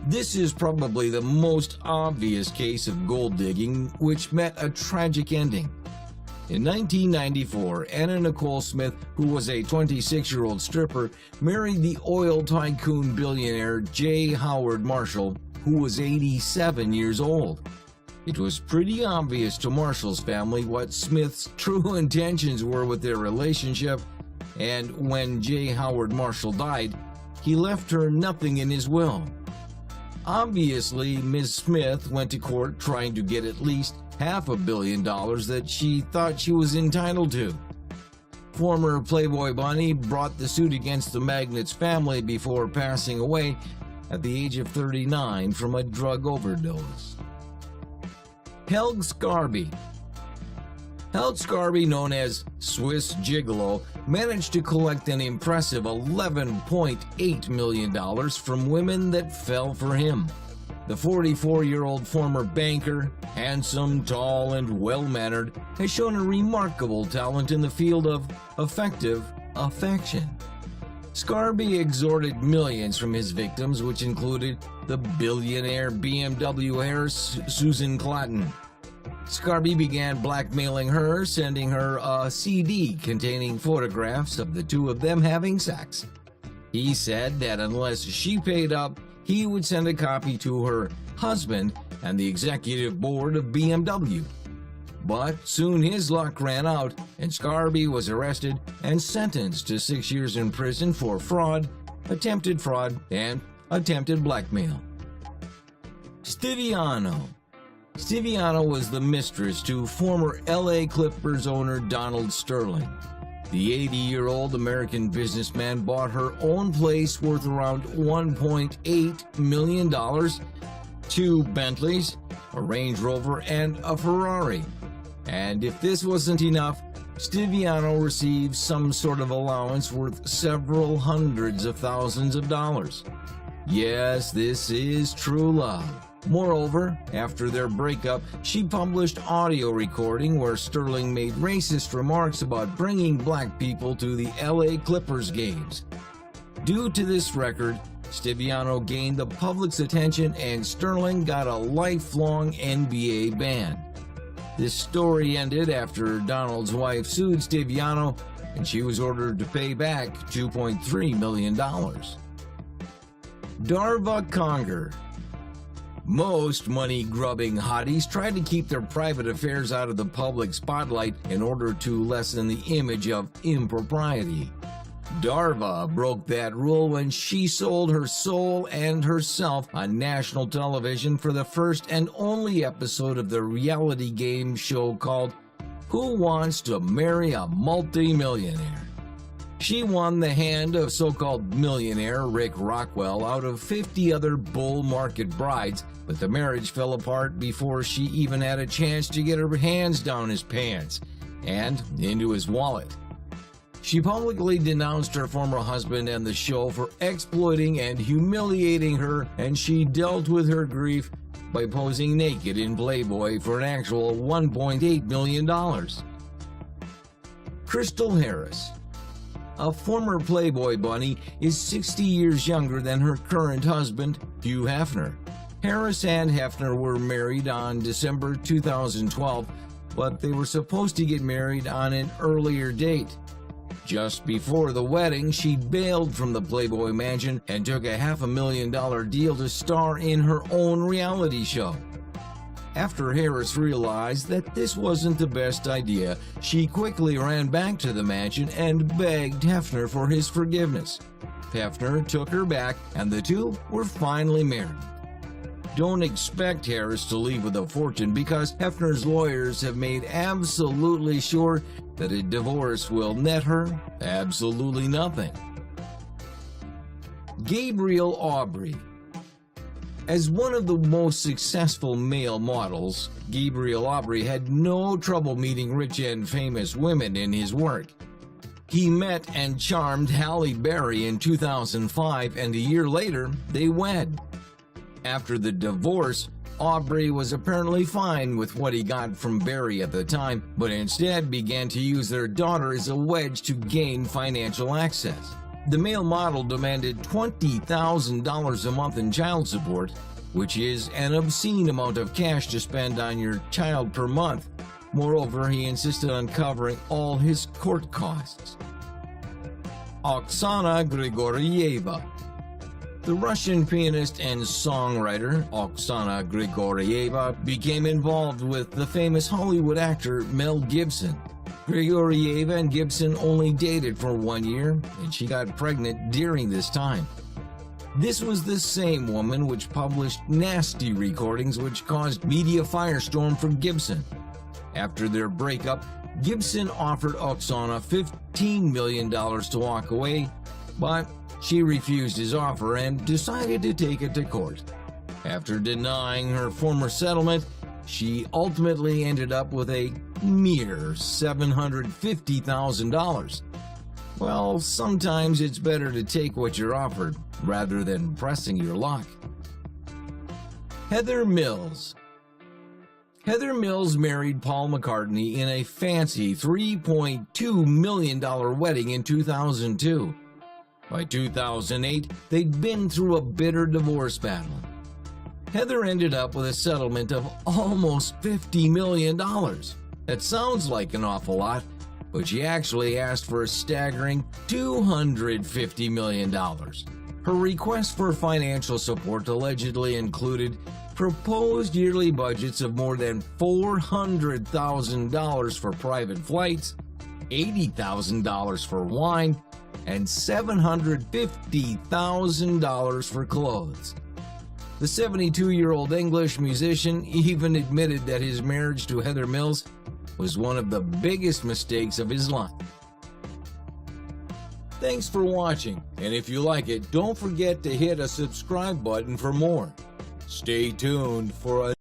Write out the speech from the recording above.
This is probably the most obvious case of gold digging, which met a tragic ending. In 1994, Anna Nicole Smith, who was a 26-year-old stripper, married the oil tycoon billionaire J. Howard Marshall, who was 87 years old. It was pretty obvious to Marshall's family what Smith's true intentions were with their relationship, and when J. Howard Marshall died, he left her nothing in his will. Obviously, Ms. Smith went to court trying to get at least $500 million that she thought she was entitled to. Former Playboy bunny brought the suit against the magnate's family before passing away at the age of 39 from a drug overdose. Helge Skarby. Helge Skarby, known as Swiss Gigolo, managed to collect an impressive $11.8 million from women that fell for him. The 44-year-old former banker, handsome, tall, and well-mannered, has shown a remarkable talent in the field of effective affection. Skarby extorted millions from his victims, which included the billionaire BMW heiress Susan Clatton. Skarby began blackmailing her, sending her a CD containing photographs of the two of them having sex. He said that unless she paid up, he would send a copy to her husband and the executive board of BMW. But soon his luck ran out, and Skarby was arrested and sentenced to 6 years in prison for fraud, and attempted blackmail. Stiviano. Stiviano was the mistress to former LA Clippers owner Donald Sterling. The 80-year-old American businessman bought her own place worth around $1.8 million, 2 Bentleys, a Range Rover, and a Ferrari. And if this wasn't enough, Stiviano received some sort of allowance worth several hundreds of thousands of dollars. Yes, this is true love. Moreover, after their breakup, she published audio recording where Sterling made racist remarks about bringing black people to the LA Clippers games. Due to this record, Stiviano gained the public's attention and Sterling got a lifelong NBA ban. This story ended after Donald's wife sued Stiviano and she was ordered to pay back $2.3 million. Darva Conger. Most money-grubbing hotties try to keep their private affairs out of the public spotlight in order to lessen the image of impropriety. Darva broke that rule when she sold her soul and herself on national television for the first and only episode of the reality game show called Who Wants to Marry a Multi-Millionaire? She won the hand of so-called millionaire Rick Rockwell out of 50 other bull market brides, but the marriage fell apart before she even had a chance to get her hands down his pants and into his wallet. She publicly denounced her former husband and the show for exploiting and humiliating her, and she dealt with her grief by posing naked in Playboy for an actual $1.8 million. Crystal Harris. A former Playboy bunny is 60 years younger than her current husband, Hugh Hefner. Harris and Hefner were married on December 2012, but they were supposed to get married on an earlier date. Just before the wedding, she bailed from the Playboy mansion and took a $500,000 deal to star in her own reality show. After Harris realized that this wasn't the best idea, she quickly ran back to the mansion and begged Hefner for his forgiveness. Hefner took her back, and the two were finally married. Don't expect Harris to leave with a fortune because Hefner's lawyers have made absolutely sure that a divorce will net her absolutely nothing. Gabriel Aubry. As one of the most successful male models, Gabriel Aubry had no trouble meeting rich and famous women in his work. He met and charmed Halle Berry in 2005, and a year later, they wed. After the divorce, Aubry was apparently fine with what he got from Berry at the time, but instead began to use their daughter as a wedge to gain financial access. The male model demanded $20,000 a month in child support, which is an obscene amount of cash to spend on your child per month. Moreover, he insisted on covering all his court costs. Oksana Grigorieva. The Russian pianist and songwriter Oksana Grigorieva became involved with the famous Hollywood actor Mel Gibson. Grigorieva and Gibson only dated for 1 year, and she got pregnant during this time. This was the same woman which published nasty recordings which caused media firestorm for Gibson. After their breakup, Gibson offered Oksana $15 million to walk away, but she refused his offer and decided to take it to court. After denying her former settlement, she ultimately ended up with a mere $750,000. Well, sometimes it's better to take what you're offered rather than pressing your luck. Heather Mills. Heather Mills married Paul McCartney in a fancy $3.2 million wedding in 2002. By 2008, they'd been through a bitter divorce battle. Heather ended up with a settlement of almost $50 million. That sounds like an awful lot, but she actually asked for a staggering $250 million. Her request for financial support allegedly included proposed yearly budgets of more than $400,000 for private flights, $80,000 for wine, and $750,000 for clothes. The 72-year-old English musician even admitted that his marriage to Heather Mills was one of the biggest mistakes of his life. Thanks for watching, and if you like it, don't forget to hit a subscribe button for more. Stay tuned for a